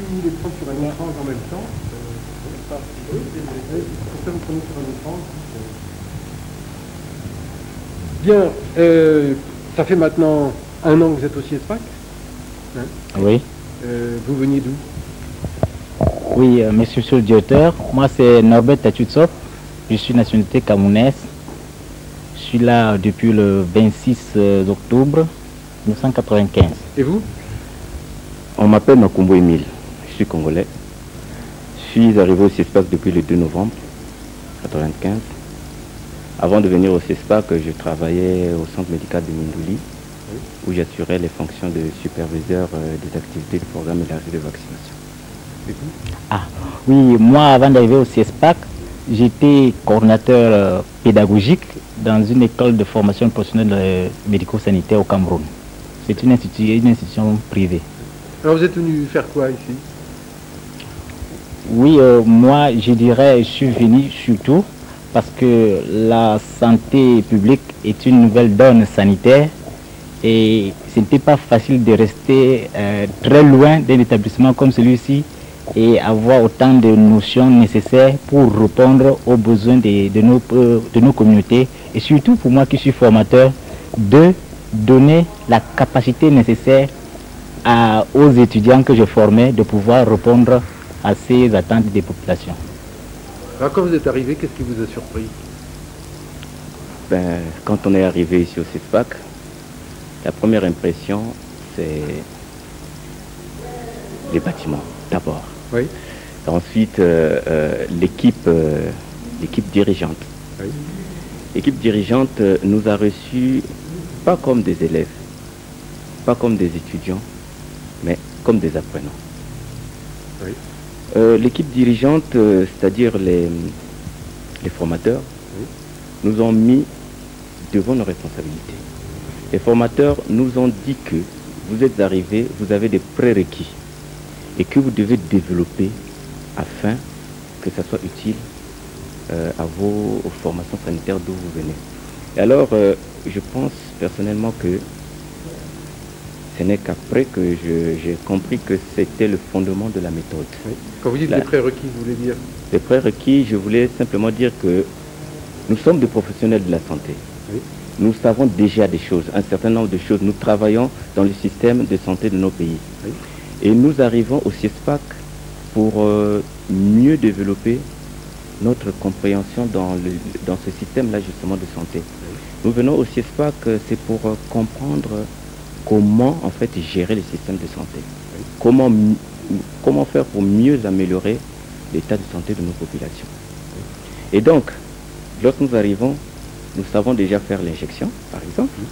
vous voulez prendre sur un échange en même temps, comme ça vous prenez sur un échange. Bien, ça fait maintenant 1 an que vous êtes au CIESPAC, hein? Oui. Vous veniez d'où? Oui, monsieur le directeur, moi c'est Norbert Tachutsov, je suis nationalité camerounaise. Je suis là depuis le 26 octobre 1995. Et vous? On m'appelle Makumbo Emile, je suis congolais. Je suis arrivé au CIESPAC depuis le 2 novembre 1995. Avant de venir au CIESPAC, je travaillais au centre médical de Mindouli, où j'assurais les fonctions de superviseur des activités du programme élargi de vaccination. Et vous? Ah, oui, moi avant d'arriver au CIESPAC, j'étais coordinateur pédagogique dans une école de formation professionnelle médico-sanitaire au Cameroun. C'est une institution privée. Alors vous êtes venu faire quoi ici? Oui, moi je dirais je suis venu surtout parce que la santé publique est une nouvelle donne sanitaire et ce n'était pas facile de rester très loin d'un établissement comme celui-ci et avoir autant de notions nécessaires pour répondre aux besoins de nos communautés et surtout pour moi qui suis formateur de donner la capacité nécessaire aux étudiants que je formais de pouvoir répondre à ces attentes des populations. Alors quand vous êtes arrivé, qu'est-ce qui vous a surpris? Quand on est arrivé ici au CIESPAC, la première impression c'est les bâtiments d'abord. Oui. Ensuite l'équipe dirigeante. Oui. L'équipe dirigeante nous a reçus pas comme des élèves, pas comme des étudiants, mais comme des apprenants. Oui. L'équipe dirigeante, c'est-à-dire les formateurs, oui, nous ont mis devant nos responsabilités. Les formateurs nous ont dit que vous êtes arrivés, vous avez des prérequis et que vous devez développer afin que ça soit utile à vos formations sanitaires d'où vous venez. Et alors, je pense personnellement que ce n'est qu'après que j'ai compris que c'était le fondement de la méthode. Oui. Quand vous dites les prérequis, vous voulez dire? Les prérequis, je voulais simplement dire que nous sommes des professionnels de la santé. Oui. Nous savons déjà des choses, un certain nombre de choses. Nous travaillons dans le système de santé de nos pays. Oui. Et nous arrivons au CIESPAC pour mieux développer notre compréhension dans ce système-là justement de santé. Oui. Nous venons au CIESPAC, c'est pour comprendre comment en fait gérer les systèmes de santé. Oui. Comment faire pour mieux améliorer l'état de santé de nos populations. Oui. Et donc, lorsque nous arrivons, nous savons déjà faire l'injection, par exemple. Oui.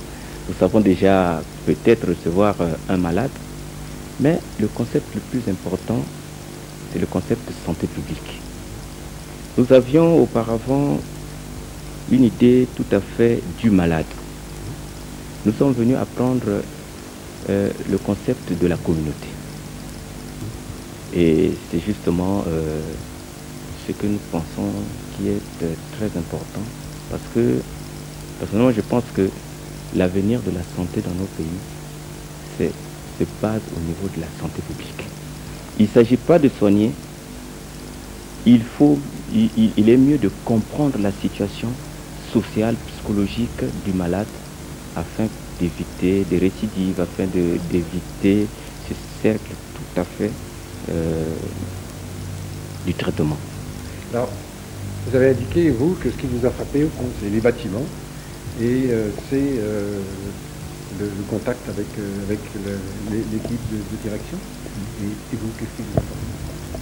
Nous savons déjà peut-être recevoir un malade. Mais le concept le plus important, c'est le concept de santé publique. Nous avions auparavant une idée tout à fait du malade. Nous sommes venus apprendre le concept de la communauté. Et c'est justement ce que nous pensons qui est très important parce que, personnellement, je pense que l'avenir de la santé dans nos pays, se base au niveau de la santé publique. Il ne s'agit pas de soigner, il est mieux de comprendre la situation sociale, psychologique du malade afin d'éviter des récidives, afin d'éviter ce cercle tout à fait du traitement. Alors, vous avez indiqué, vous, que ce qui vous a frappé, au fond, c'est les bâtiments et c'est le contact avec l'équipe de direction. Et vous, qu'est-ce qui vous a frappé?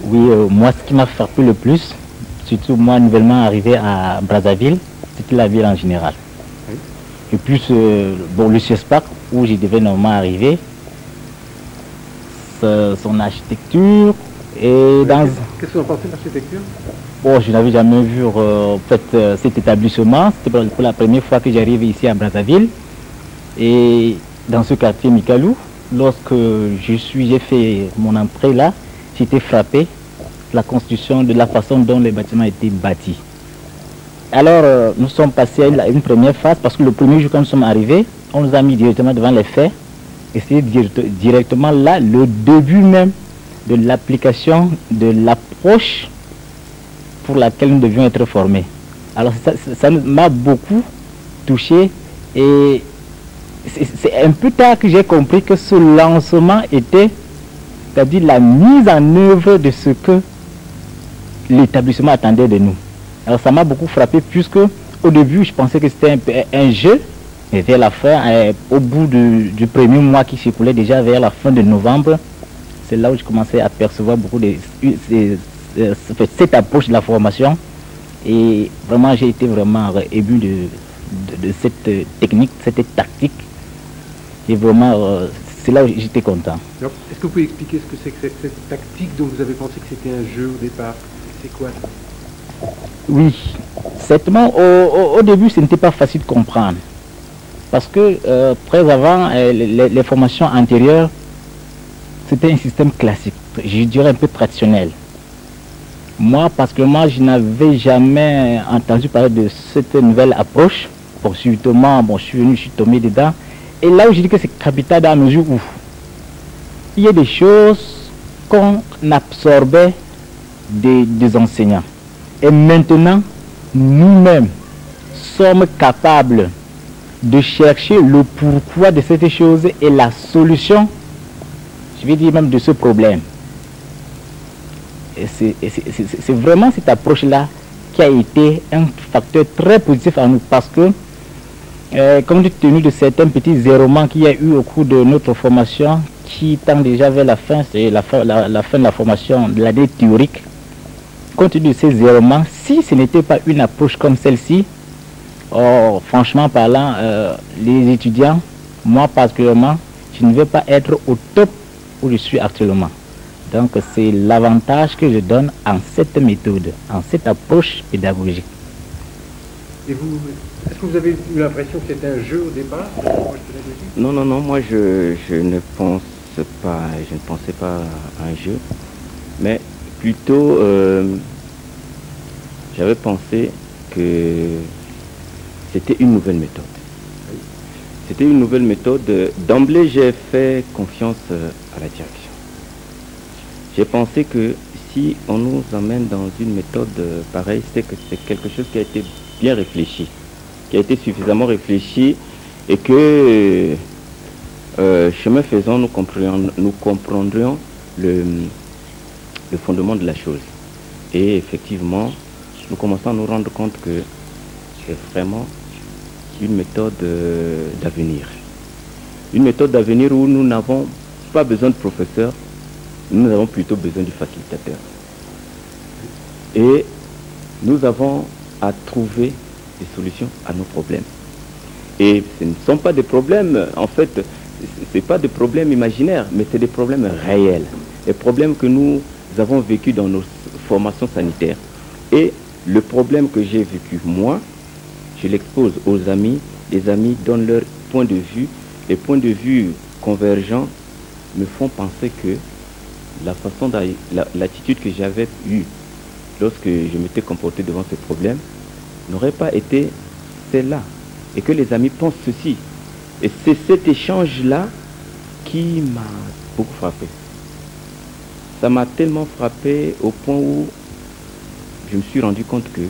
Oui, moi, ce qui m'a frappé le plus, surtout moi, nouvellement arrivé à Brazzaville, c'était la ville en général. Oui. Et plus, bon, le CIESPAC, où je devais normalement arriver, son architecture et dans... Qu'est-ce que vous en pensez de l'architecture? Bon, je n'avais jamais vu en fait, cet établissement. C'était pour la première fois que j'arrive ici à Brazzaville. Et dans ce quartier Mikalou, lorsque j'ai fait mon entrée là, j'étais frappé de la construction, de la façon dont les bâtiments étaient bâtis. Alors, nous sommes passés à une première phase parce que le premier jour quand nous sommes arrivés, on nous a mis directement devant les faits. Et c'est directement là, le début même de l'application de l'approche pour laquelle nous devions être formés. Alors ça m'a beaucoup touché et c'est un peu tard que j'ai compris que ce lancement était, c'est-à-dire la mise en œuvre de ce que l'établissement attendait de nous. Alors ça m'a beaucoup frappé puisque au début je pensais que c'était un jeu, mais vers la fin, au bout du premier mois qui s'écoulait déjà vers la fin de novembre, c'est là où je commençais à percevoir beaucoup de cette approche de la formation et vraiment j'ai été vraiment ému de cette technique, cette tactique et vraiment c'est là où j'étais content. Est-ce que vous pouvez expliquer ce que c'est que cette tactique dont vous avez pensé que c'était un jeu au départ? C'est quoi ça? Oui, certainement au début ce n'était pas facile de comprendre parce que très avant les formations antérieures c'était un système classique, je dirais un peu traditionnel. Moi, parce que moi, je n'avais jamais entendu parler de cette nouvelle approche. Bon, subitement, je suis venu, je suis tombé dedans. Et là où je dis que c'est capital dans la mesure où il y a des choses qu'on absorbait des enseignants. Et maintenant, nous-mêmes sommes capables de chercher le pourquoi de cette chose et la solution, je vais dire même de ce problème. C'est vraiment cette approche-là qui a été un facteur très positif à nous parce que, compte tenu de certains petits errements qu'il y a eu au cours de notre formation, qui tend déjà vers la fin, c'est la fin de la formation de l'année théorique, compte tenu de ces errements, si ce n'était pas une approche comme celle-ci, franchement parlant, les étudiants, moi particulièrement, je ne vais pas être au top où je suis actuellement. Donc c'est l'avantage que je donne en cette méthode, en cette approche pédagogique. Et vous, est-ce que vous avez eu l'impression que c'était un jeu au départ, l'approche pédagogique? Non, moi je ne pensais pas à un jeu, mais plutôt j'avais pensé que c'était une nouvelle méthode. C'était une nouvelle méthode. D'emblée, j'ai fait confiance à la direction. J'ai pensé que si on nous emmène dans une méthode pareille, c'est que c'est quelque chose qui a été bien réfléchi, qui a été suffisamment réfléchi et que, chemin faisant, nous comprendrions le fondement de la chose. Et effectivement, nous commençons à nous rendre compte que c'est vraiment une méthode d'avenir. Une méthode d'avenir où nous n'avons pas besoin de professeurs, nous avons plutôt besoin du facilitateur. Et nous avons à trouver des solutions à nos problèmes. Et ce ne sont pas des problèmes, en fait, ce n'est pas des problèmes imaginaires, mais c'est des problèmes réels. Des problèmes que nous avons vécus dans nos formations sanitaires. Et le problème que j'ai vécu, moi, je l'expose aux amis, les amis donnent leur point de vue, les points de vue convergents me font penser que la façon, l'attitude que j'avais eue lorsque je m'étais comporté devant ce problème n'aurait pas été celle-là. Et que les amis pensent ceci. Et c'est cet échange-là qui m'a beaucoup frappé. Ça m'a tellement frappé au point où je me suis rendu compte que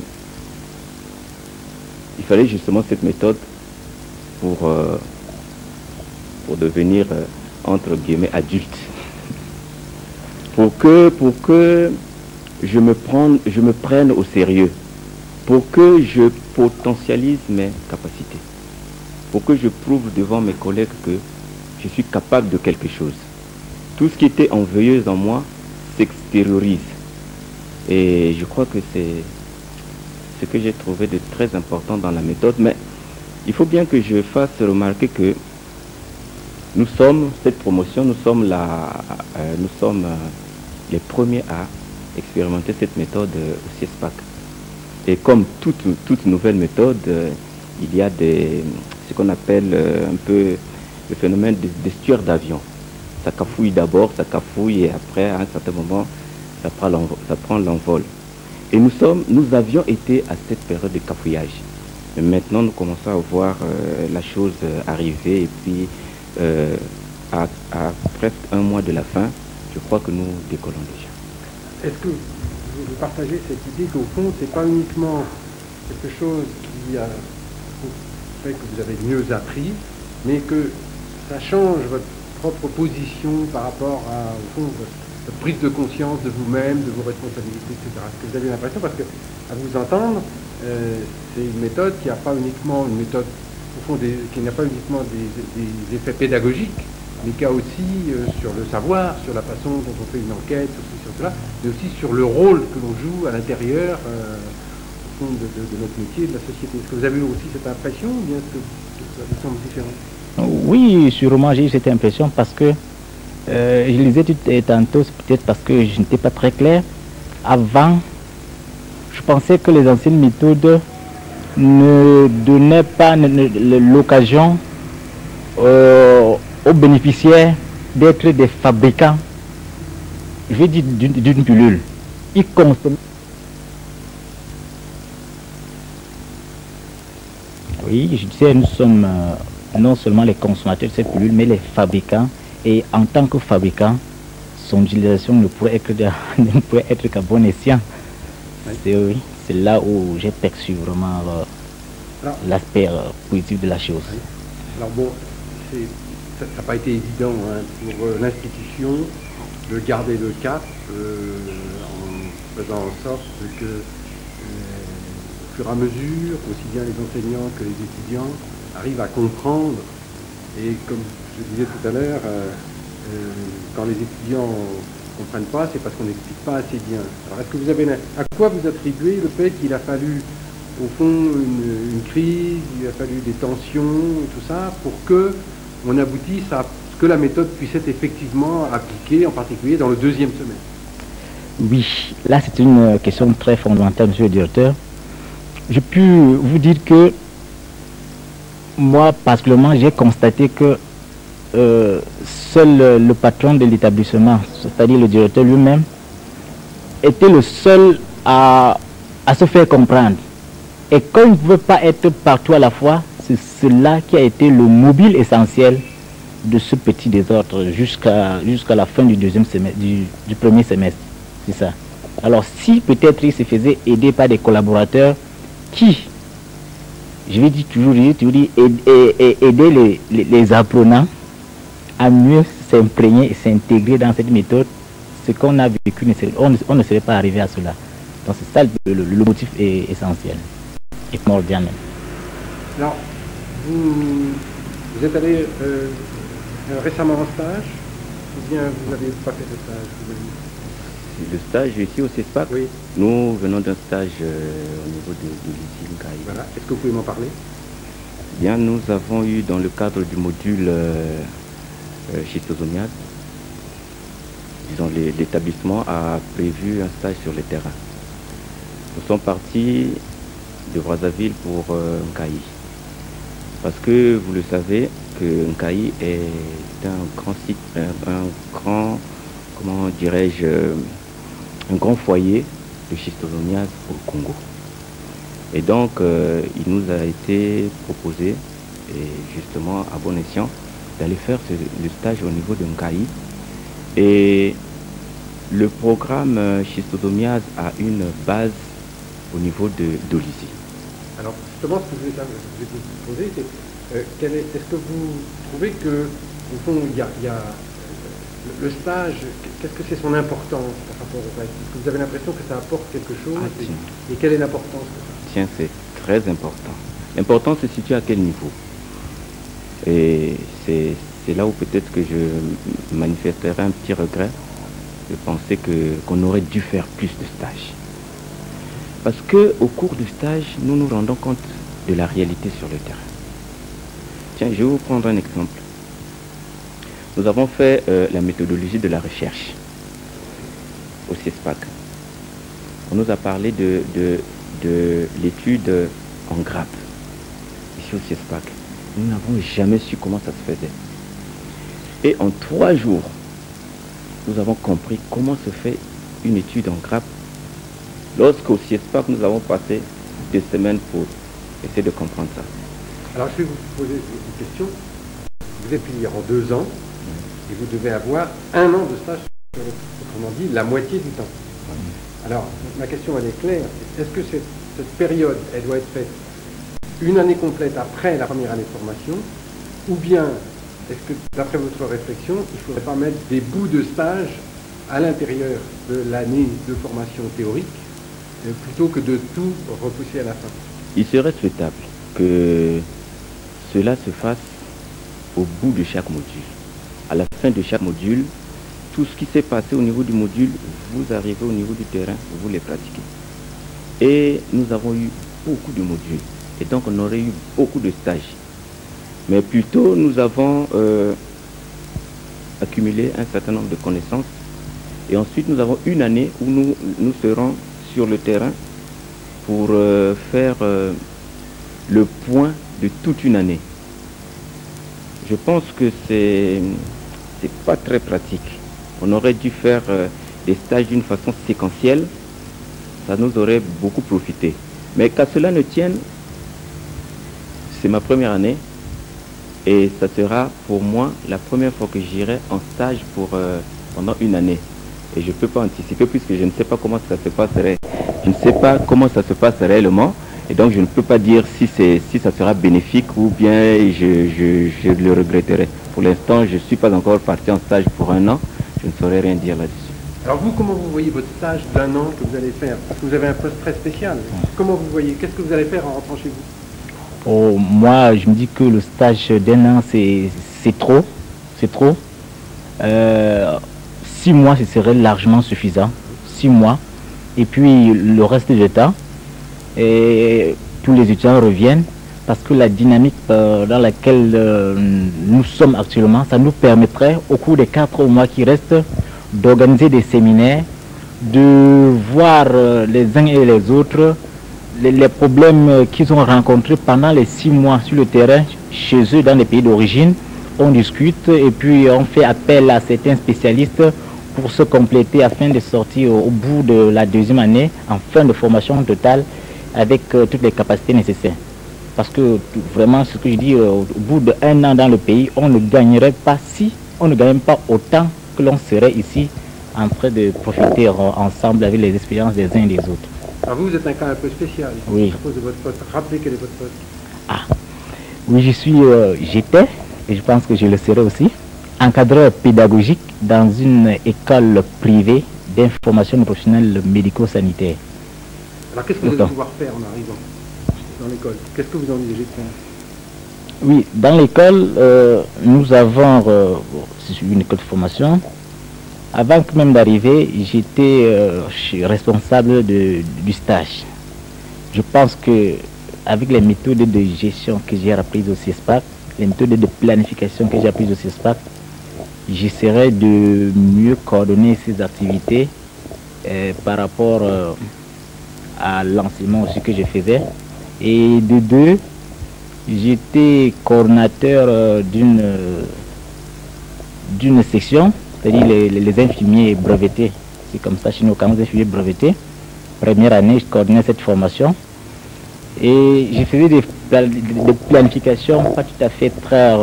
il fallait justement cette méthode pour devenir, entre guillemets, adulte. Pour que je me prenne au sérieux. Pour que je potentialise mes capacités. Pour que je prouve devant mes collègues que je suis capable de quelque chose. Tout ce qui était enveilleuse en moi s'extériorise. Et je crois que c'est ce que j'ai trouvé de très important dans la méthode. Mais il faut bien que je fasse remarquer que nous sommes, cette promotion, nous sommes les premiers à expérimenter cette méthode au CIESPAC. Et comme toute nouvelle méthode, il y a ce qu'on appelle un peu le phénomène d'estuaire d'avion. Ça cafouille d'abord, ça cafouille et après, à un certain moment, ça prend l'envol. Et nous avions été à cette période de cafouillage. Mais maintenant, nous commençons à voir la chose arriver et puis à presque un mois de la fin, je crois que nous décollons déjà. Est-ce que vous partagez cette idée qu'au fond, c'est pas uniquement quelque chose qui a fait que vous avez mieux appris, mais que ça change votre propre position par rapport à, au fond, votre prise de conscience de vous-même, de vos responsabilités, etc. Est-ce que vous avez l'impression, parce que à vous entendre, c'est une méthode qui n'a pas uniquement une méthode, au fond, qui n'a pas uniquement des effets pédagogiques, mais qui a aussi sur le savoir, sur la façon dont on fait une enquête, sur cela, mais aussi sur le rôle que l'on joue à l'intérieur au fond de notre métier, de la société. Est-ce que vous avez aussi cette impression ou bien est-ce que ça vous semble différent? Oui, sûrement j'ai eu cette impression parce que je lisais tantôt, peut-être parce que je n'étais pas très clair. Avant, je pensais que les anciennes méthodes ne donnaient pas l'occasion aux bénéficiaires d'être des fabricants, je vais dire d'une pilule. Ils consomment. Oui, je disais, nous sommes non seulement les consommateurs de cette pilule, mais les fabricants. Et en tant que fabricant, son utilisation ne pourrait être qu'à bon escient. Oui. C'est là où j'ai perçu vraiment l'aspect positif de la chose. Oui. Alors bon, ça n'a pas été évident pour l'institution de garder le cap en faisant en sorte que au fur et à mesure, aussi bien les enseignants que les étudiants arrivent à comprendre. Et comme je disais tout à l'heure, quand les étudiants ne comprennent pas, c'est parce qu'on n'explique pas assez bien. Alors est-ce que vous avez, à quoi vous attribuez le fait qu'il a fallu, au fond, une crise, il a fallu des tensions, tout ça, pour que on aboutisse à ce que la méthode puisse être effectivement appliquée, en particulier dans le deuxième semestre? Oui, là c'est une question très fondamentale, monsieur le directeur. Je peux vous dire que moi, particulièrement, j'ai constaté que seul le patron de l'établissement, c'est-à-dire le directeur lui-même, était le seul à se faire comprendre. Et comme il ne pouvait pas être partout à la fois, c'est cela qui a été le mobile essentiel de ce petit désordre jusqu'à la fin du deuxième semestre, du premier semestre. C'est ça. Alors si peut-être il se faisait aider par des collaborateurs qui, je vais dire toujours aider les apprenants à mieux s'imprégner et s'intégrer dans cette méthode, ce qu'on a vécu, on ne serait pas arrivé à cela. Donc c'est ça le motif est essentiel et primordial même. Alors, vous êtes allé récemment en stage, ou bien vous n'avez pas fait de stage? Le stage ici au CESPAC, oui. Nous venons d'un stage au niveau de l'usine Nkayi. Voilà. Est-ce que vous pouvez m'en parler? Bien, nous avons eu dans le cadre du module schistosomiase, disons l'établissement a prévu un stage sur le terrain. Nous sommes partis de Brazzaville pour Nkayi. Parce que vous le savez que Nkayi est un grand site, un grand, comment dirais-je, un grand foyer de schistosomiase au Congo. Et donc, il nous a été proposé, et justement à bon escient, d'aller faire le stage au niveau de Nkayi. Et le programme schistosomiase a une base au niveau de d'Olizy. Alors, justement, ce que je vais vous poser, c'est est-ce que vous trouvez que, au fond, il y a le stage, qu'est-ce que c'est son importance par rapport au reste? Est-ce que vous avez l'impression que ça apporte quelque chose? Et quelle est l'importance de ça? Tiens, c'est très important. L'importance se situe à quel niveau? Et c'est là où peut-être que je manifesterai un petit regret de penser qu'on aurait dû faire plus de stages. Parce qu'au cours du stage, nous nous rendons compte de la réalité sur le terrain. Tiens, je vais vous prendre un exemple. Nous avons fait la méthodologie de la recherche au CESPAC. On nous a parlé de l'étude en grappe ici au CESPAC. Nous n'avons jamais su comment ça se faisait. Et en 3 jours, nous avons compris comment se fait une étude en grappe. Lorsqu'au CESPAC, nous avons passé 2 semaines pour essayer de comprendre ça. Alors, je vais vous poser une question. Vous êtes fini en 2 ans et vous devez avoir 1 an de stage. autrement dit, la moitié du temps. Alors, ma question, elle est claire. Est-ce que cette période, elle doit être faite une année complète après la première année de formation, ou bien, est-ce que, d'après votre réflexion, il ne faudrait pas mettre des bouts de stage à l'intérieur de l'année de formation théorique, plutôt que de tout repousser à la fin? Il serait souhaitable que cela se fasse au bout de chaque module. À la fin de chaque module, tout ce qui s'est passé au niveau du module, vous arrivez au niveau du terrain, vous les pratiquez. Et nous avons eu beaucoup de modules. Et donc on aurait eu beaucoup de stages. Mais plutôt nous avons accumulé un certain nombre de connaissances. Et ensuite nous avons une année où nous serons sur le terrain pour faire le point de toute une année. Je pense que c'est pas très pratique. On aurait dû faire des stages d'une façon séquentielle. Ça nous aurait beaucoup profité. Mais qu'à cela ne tienne, c'est ma première année. Et ça sera pour moi la première fois que j'irai en stage pendant une année. Et je ne peux pas anticiper puisque je ne sais pas comment ça se passerait. Je ne sais pas comment ça se passe réellement. Et donc je ne peux pas dire si ça sera bénéfique ou bien je le regretterai. Pour l'instant, je ne suis pas encore parti en stage pour un an. Je ne saurais rien dire là-dessus. Alors vous, comment vous voyez votre stage d'un an que vous allez faire? Parce que vous avez un poste très spécial. Comment vous voyez? Qu'est-ce que vous allez faire en rentrant chez vous? Oh, moi, je me dis que le stage d'un an, c'est trop. C'est trop. 6 mois, ce serait largement suffisant. 6 mois. Et puis, le reste du temps, et tous les étudiants reviennent parce que la dynamique dans laquelle nous sommes actuellement, ça nous permettrait, au cours des 4 mois qui restent, d'organiser des séminaires, de voir les uns et les autres les problèmes qu'ils ont rencontrés pendant les 6 mois sur le terrain, chez eux, dans les pays d'origine. On discute et puis on fait appel à certains spécialistes pour se compléter afin de sortir au bout de la 2e année en fin de formation totale avec toutes les capacités nécessaires. Parce que vraiment, ce que je dis, au bout d'1 an dans le pays, on ne gagnerait pas si on ne gagne pas autant que l'on serait ici en train de profiter ensemble avec les expériences des uns et des autres. Alors vous êtes un cas un peu spécial. Oui. À cause de votre poste. Rappelez quel est votre poste. Ah, oui, j'étais, et je pense que je le serai aussi, encadreur pédagogique dans une école privée d'information professionnelle médico-sanitaire. Alors qu'est-ce que vous allez pouvoir faire en arrivant dans l'école? Qu'est-ce que vous envisagez de faire? Oui, dans l'école, nous avons, c'est une école de formation. Avant même d'arriver, j'étais responsable du stage. Je pense que avec les méthodes de gestion que j'ai apprises au CIESPAC, les méthodes de planification que j'ai apprises au CIESPAC, j'essaierai de mieux coordonner ces activités par rapport à l'enseignement aussi que je faisais. Et de deux, j'étais coordonnateur d'une section, c'est-à-dire les infirmiers brevetés. C'est comme ça chez nous, quand les infirmiers brevetés. Première année, je coordonnais cette formation. Et je faisais des planifications pas tout à fait très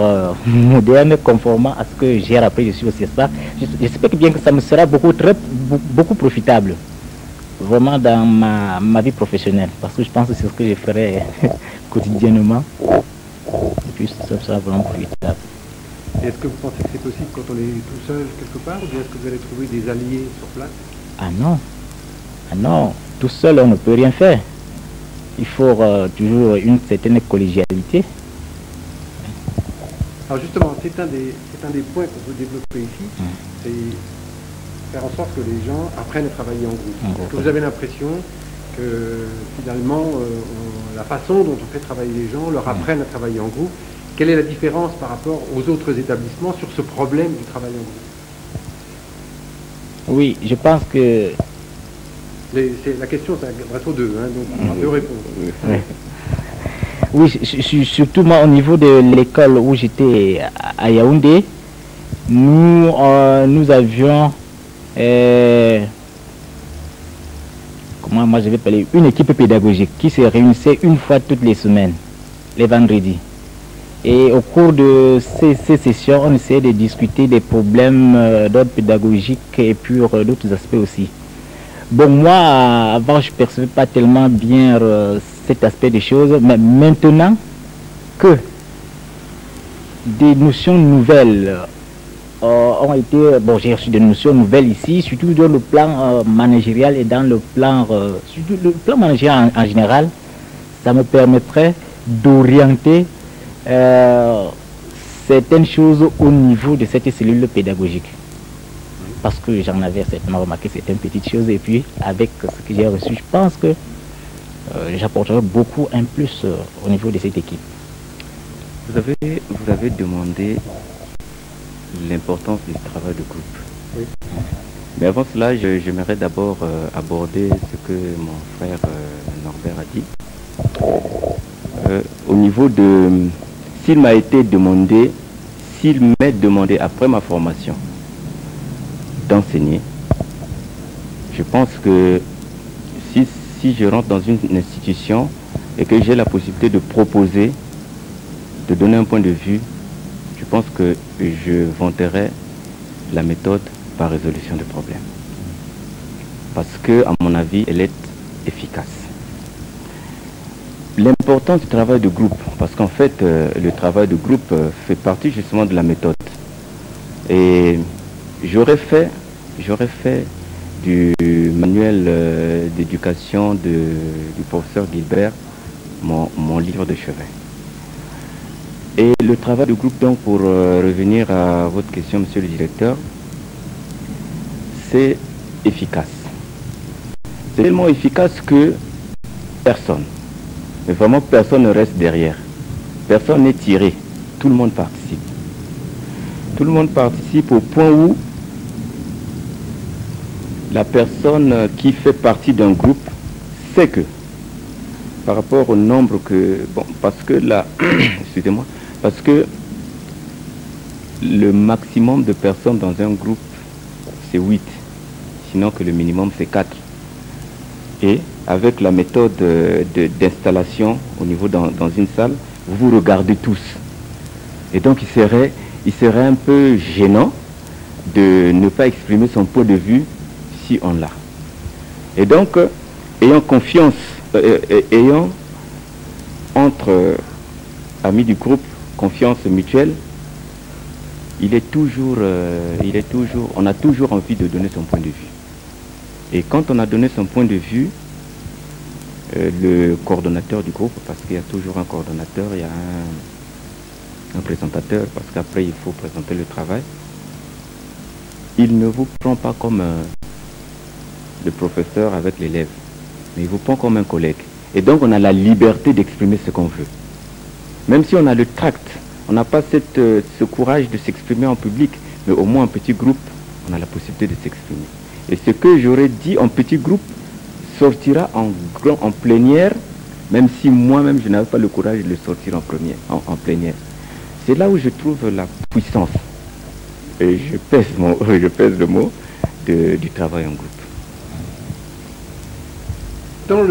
modernes, conformément à ce que j'ai appris ici au CIESPAC. J'espère bien que ça me sera beaucoup profitable, vraiment dans ma vie professionnelle, parce que je pense que c'est ce que je ferai quotidiennement. Et puis ça sera vraiment profitable. Est-ce que vous pensez que c'est possible quand on est tout seul quelque part, ou bien est-ce que vous allez trouver des alliés sur place? Ah non. Ah non, tout seul on ne peut rien faire. Il faut toujours une certaine collégialité. Alors justement, c'est un des points qu'on veut développer ici, c'est faire en sorte que les gens apprennent à travailler en groupe. Est-ce que vous avez l'impression que finalement, la façon dont on fait travailler les gens leur apprennent à travailler en groupe? Quelle est la différence par rapport aux autres établissements sur ce problème du travail en groupe? Oui, je pense que... La question s'adresse aux deux, hein, donc on a deux réponses. Oui, surtout moi au niveau de l'école où j'étais à Yaoundé, nous avions, comment moi je vais parler, une équipe pédagogique qui se réunissait une fois toutes les semaines, les vendredis. Et au cours de ces sessions, on essaie de discuter des problèmes d'ordre pédagogique et puis d'autres aspects aussi. Bon, moi, avant, je ne percevais pas tellement bien cet aspect des choses, mais maintenant que des notions nouvelles ont été... Bon, j'ai reçu des notions nouvelles ici, surtout dans le plan managérial et dans le plan... surtout le plan managérial en général, ça me permettrait d'orienter certaines choses au niveau de cette cellule pédagogique. Parce que j'en avais certainement remarqué certaines petites choses et puis avec ce que j'ai reçu, je pense que j'apporterai beaucoup un plus au niveau de cette équipe. Vous avez demandé l'importance du travail de groupe. Oui. Mais avant cela, j'aimerais d'abord aborder ce que mon frère Norbert a dit. Au niveau de... S'il m'est demandé après ma formation d'enseigner, je pense que si je rentre dans une institution et que j'ai la possibilité de proposer, de donner un point de vue, je pense que je vanterai la méthode par résolution de problèmes. Parce que, à mon avis, elle est efficace. L'importance du travail de groupe, parce qu'en fait, le travail de groupe fait partie justement de la méthode. Et j'aurais fait du manuel d'éducation du professeur Gilbert mon livre de chevet. Et le travail de groupe, donc, pour revenir à votre question, monsieur le directeur, c'est efficace. C'est tellement efficace que personne, mais vraiment personne ne reste derrière. Personne n'est tiré. Tout le monde participe. Tout le monde participe au point où la personne qui fait partie d'un groupe sait que, par rapport au nombre que... Bon, parce que là... excusez-moi. Parce que le maximum de personnes dans un groupe, c'est 8. Sinon que le minimum, c'est 4. Et avec la méthode d'installation au niveau dans une salle, vous vous regardez tous. Et donc il serait un peu gênant de ne pas exprimer son point de vue si on l'a. Et donc, ayant confiance, ayant entre amis du groupe confiance mutuelle, on a toujours envie de donner son point de vue. Et quand on a donné son point de vue, le coordonnateur du groupe, parce qu'il y a toujours un coordonnateur, il y a un présentateur, parce qu'après il faut présenter le travail, il ne vous prend pas comme le professeur avec l'élève, mais il vous prend comme un collègue. Et donc on a la liberté d'exprimer ce qu'on veut. Même si on a le tact, on n'a pas ce courage de s'exprimer en public, mais au moins en petit groupe, on a la possibilité de s'exprimer. Et ce que j'aurais dit en petit groupe sortira en plénière, même si moi-même je n'avais pas le courage de le sortir en plénière. C'est là où je trouve la puissance, et je pèse le mot, du travail en groupe. Dans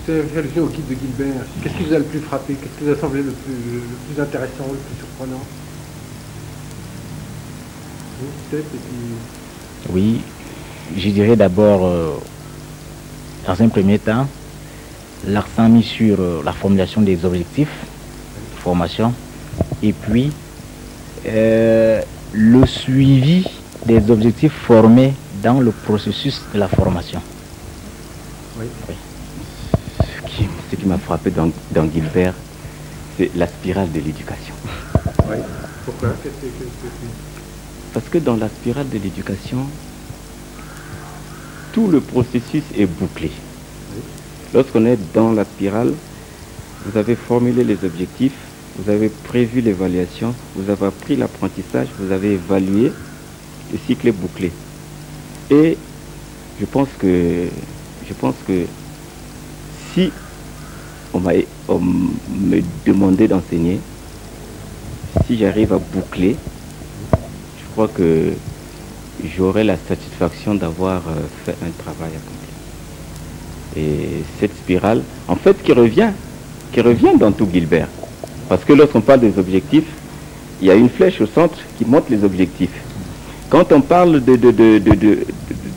cette réflexion au guide de Gilbert, qu'est-ce qui vous a le plus frappé? Qu'est-ce qui vous a semblé le plus intéressant, le plus surprenant? Vous, peut-être, et puis... Oui, je dirais d'abord, dans un premier temps, l'accent mis sur la formulation des objectifs de formation et puis le suivi des objectifs formés dans le processus de la formation. Oui. Oui. Ce qui m'a frappé dans Gilbert, c'est la spirale de l'éducation. Oui. Pourquoi? Parce que dans la spirale de l'éducation, tout le processus est bouclé. Oui. Lorsqu'on est dans la spirale, vous avez formulé les objectifs, vous avez prévu l'évaluation, vous avez appris l'apprentissage, vous avez évalué, le cycle est bouclé. Et je pense que si on me demandait d'enseigner, si j'arrive à boucler, je crois que j'aurai la satisfaction d'avoir fait un travail accompli. Et cette spirale, en fait, qui revient dans tout Gilbert. Parce que lorsqu'on parle des objectifs, il y a une flèche au centre qui montre les objectifs. Quand on parle de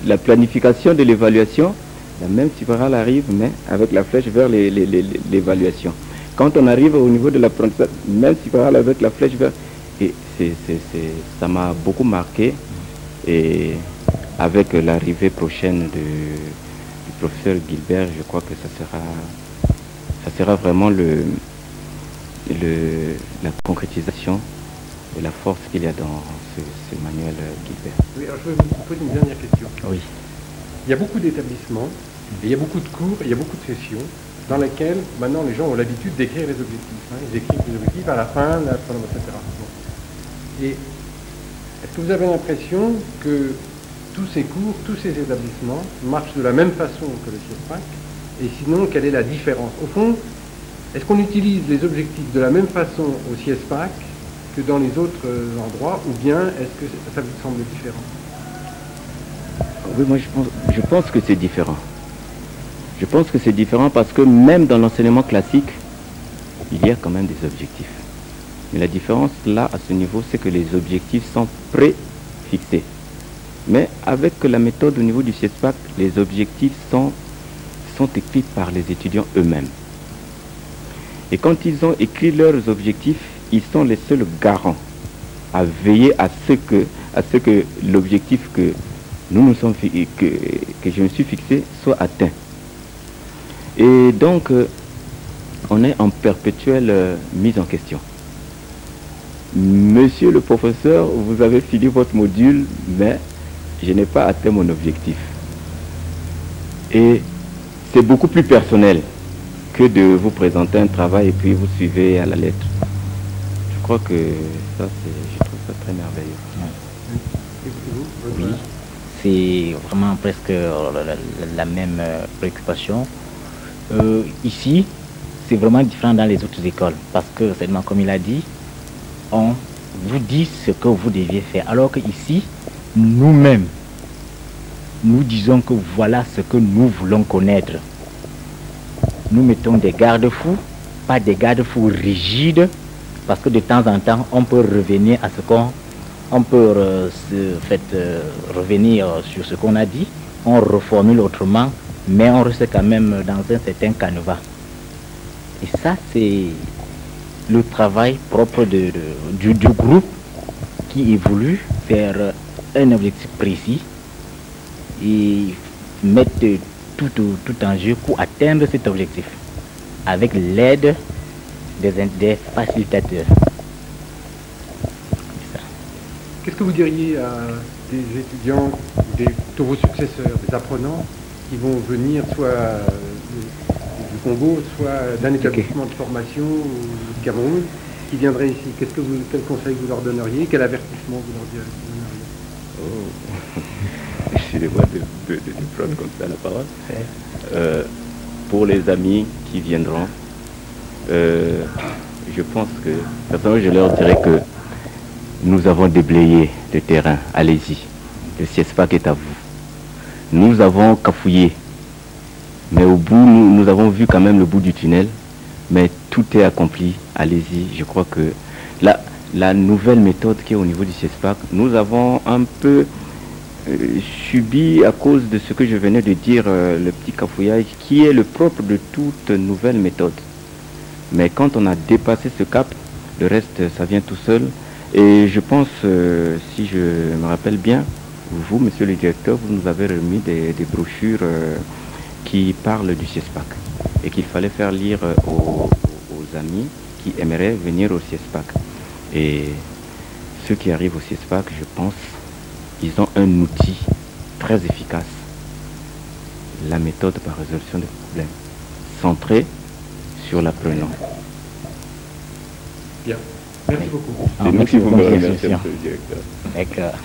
la planification de l'évaluation, la même spirale arrive, mais avec la flèche vers l'évaluation. Quand on arrive au niveau de l'apprentissage, même spirale avec la flèche vers... Et ça m'a beaucoup marqué. Et avec l'arrivée prochaine du professeur Gilbert, je crois que ça sera vraiment la concrétisation de la force qu'il y a dans ce manuel Gilbert. Oui, alors je vais vous poser une dernière question. Oui. Il y a beaucoup d'établissements, et il y a beaucoup de cours, et il y a beaucoup de sessions dans lesquelles maintenant les gens ont l'habitude d'écrire les objectifs. Hein. Ils écrivent les objectifs à la fin, etc. Bon. Et est-ce que vous avez l'impression que tous ces cours, tous ces établissements marchent de la même façon que le CIESPAC? Et sinon, quelle est la différence? Au fond, est-ce qu'on utilise les objectifs de la même façon au CIESPAC que dans les autres endroits, ou bien est-ce que ça vous semble différent? Oui, moi je pense que c'est différent. Je pense que c'est différent parce que même dans l'enseignement classique, il y a quand même des objectifs. Mais la différence là, à ce niveau, c'est que les objectifs sont pré-fixés. Mais avec la méthode au niveau du CIESPAC, les objectifs sont écrits par les étudiants eux-mêmes. Et quand ils ont écrit leurs objectifs, ils sont les seuls garants à veiller à ce que l'objectif que je me suis fixé soit atteint. Et donc, on est en perpétuelle mise en question. Monsieur le professeur, vous avez fini votre module, mais je n'ai pas atteint mon objectif. Et c'est beaucoup plus personnel que de vous présenter un travail et puis vous suivez à la lettre. Je crois que ça, je trouve ça très merveilleux. Oui, c'est vraiment presque la même préoccupation. Ici, c'est vraiment différent dans les autres écoles parce que, seulement comme il a dit, on vous dit ce que vous deviez faire. Alors qu'ici, nous-mêmes, nous disons que voilà ce que nous voulons connaître. Nous mettons des garde-fous, pas des garde-fous rigides, parce que de temps en temps, on peut revenir à ce on peut revenir sur ce qu'on a dit, on reformule autrement, mais on reste quand même dans un certain canevas. Et ça, c'est le travail propre du groupe qui évolue vers un objectif précis et mettre tout en jeu pour atteindre cet objectif avec l'aide des facilitateurs. Qu'est-ce que vous diriez à des étudiants, de vos successeurs, des apprenants qui vont venir soit du Congo, soit d'un établissement de formation du Cameroun, qui viendraient ici? Quel conseil vous leur donneriez? Quel avertissement vous leur donneriez? Excusez-moi de prendre comme ça la parole. Pour les amis qui viendront, je pense que, personnellement, je leur dirais que nous avons déblayé le terrain, allez-y. Le CIESPAC est à vous. Nous avons cafouillé, mais au bout, nous avons vu quand même le bout du tunnel, mais tout est accompli, allez-y. Je crois que la nouvelle méthode qui est au niveau du CIESPAC, nous avons un peu subi à cause de ce que je venais de dire, le petit cafouillage, qui est le propre de toute nouvelle méthode. Mais quand on a dépassé ce cap, le reste, ça vient tout seul. Et je pense, si je me rappelle bien, vous, monsieur le directeur, vous nous avez remis des brochures qui parlent du CIESPAC et qu'il fallait faire lire aux amis qui aimeraient venir au CIESPAC. Et ceux qui arrivent au CIESPAC, je pense, ils ont un outil très efficace. La méthode par résolution des problèmes, centrée sur l'apprenant. Bien. Merci beaucoup. C'est nous qui vous remercions, monsieur le directeur. D'accord.